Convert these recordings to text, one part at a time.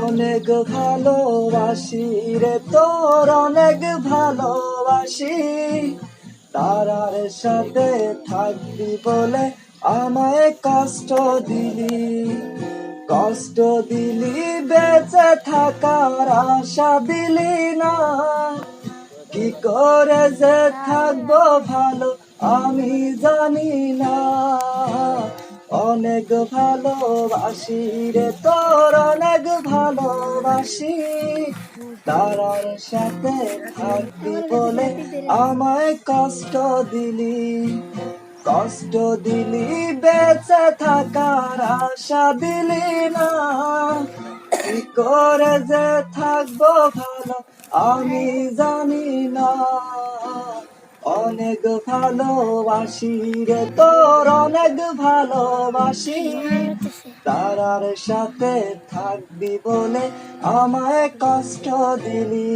অনেক ভালোবাসি রে তোর অনেক ভালোবাসি, তারার সাথে থাকবি বলে আমায় কষ্ট দিলি, কষ্ট দিলি বেঁচে থাকার আশা দিলি না। কি করে যে থাকবো ভালো আমি জানি না। অনেক ভালোবাসি রে তোর অনেক ভালোবাসি, তারার সাথে থাকবি বলে আমায় কষ্ট দিলি, কষ্ট দিলি বেঁচে থাকার আশা দিলি না। কি করে যে থাকবো ভালো আমি জানি না। অনেক ভালোবাসি রে তোর অনেক ভালোবাসি, তারার সাথে থাকবি বলে আমায় কষ্ট দিলি।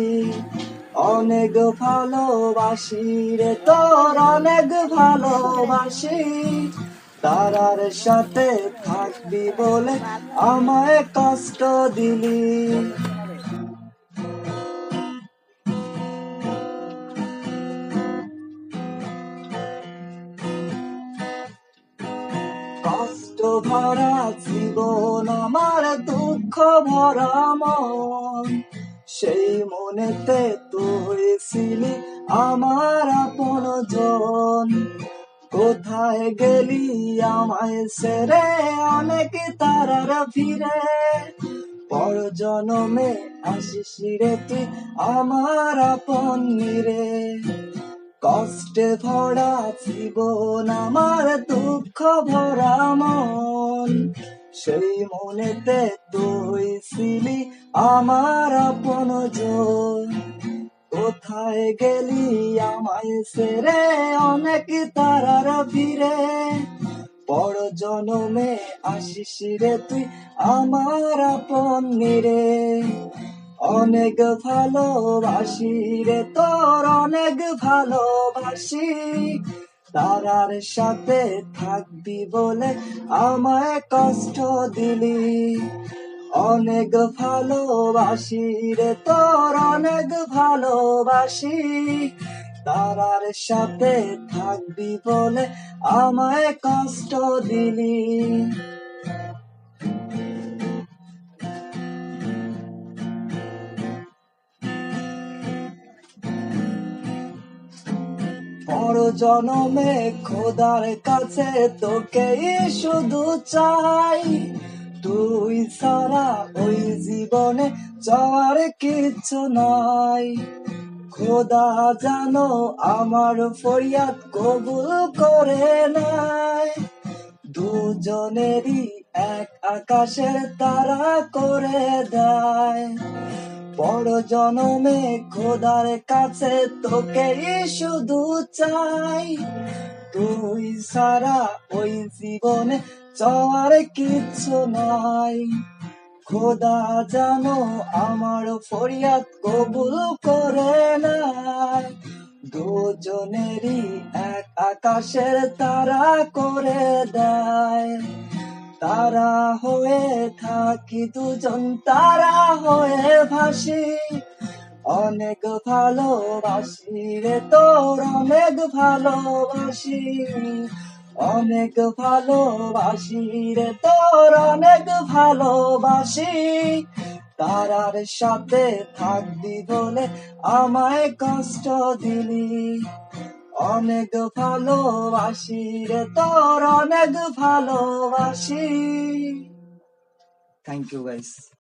অনেক ভালোবাসি রে তোর অনেক ভালোবাসি, তারার সাথে থাকবি বলে আমায় কষ্ট দিলি। কষ্ট ভরা জীবন আমার দুঃখ ভরা মন, সেই মনেতে তুই ছিলি আমার আপন জন। কোথায় গেলি আমায় ছেড়ে অনেক তারার ফিরে, পর জনমে আসিস রে তুই আমার আপন রে। কষ্টে ভরা জীবন আমার দুঃখ ভরা মন, সেই মনেতে তুই ছিলি আমার আপন জন। কোথায় গেলি আমায় ছেড়ে অনেক তারার ফিরে, পর জনমে আসিস রে তুই আমার আপন রে। অনেক ভালোবাসি রে তোর অনেক ভালোবাসি, তারার সাথে থাকবি বলে আমায় কষ্ট দিলি। অনেক ভালোবাসি রে তোর অনেক ভালোবাসি, তারার সাথে থাকবি বলে আমায় কষ্ট দিলি। পর জনমে খোদার কাছে তোকেই শুধু চাই, তুই ছাড়া ওই জীবনে চাওয়ার কিছু নাই। খোদা জানো আমার ফরিয়াদ কবুল করে নাই, দুজনেরই এক আকাশের তারা করে দেয়। পর জনমে খোদার কাছে তোকেই শুধু চাই, তুই ছাড়া ওই জীবনে চাওয়ার কিছু নাই। খোদা জানো আমার ফরিয়াদ কবুল করে নাই, দুজনেরই এক আকাশের তারা করে দেয়। তারা হয়ে থাকি দুজন তারা হয়ে ভাসি, অনেক ভালোবাসি রে তোর অনেক ভালোবাসি, অনেক ভালোবাসি রে তোর অনেক ভালোবাসি, তারার সাথে থাকবি বলে আমায় কষ্ট দিলি। অনেক ভালোবাসি রে তোর অনেক ভালোবাসি। Thank you guys.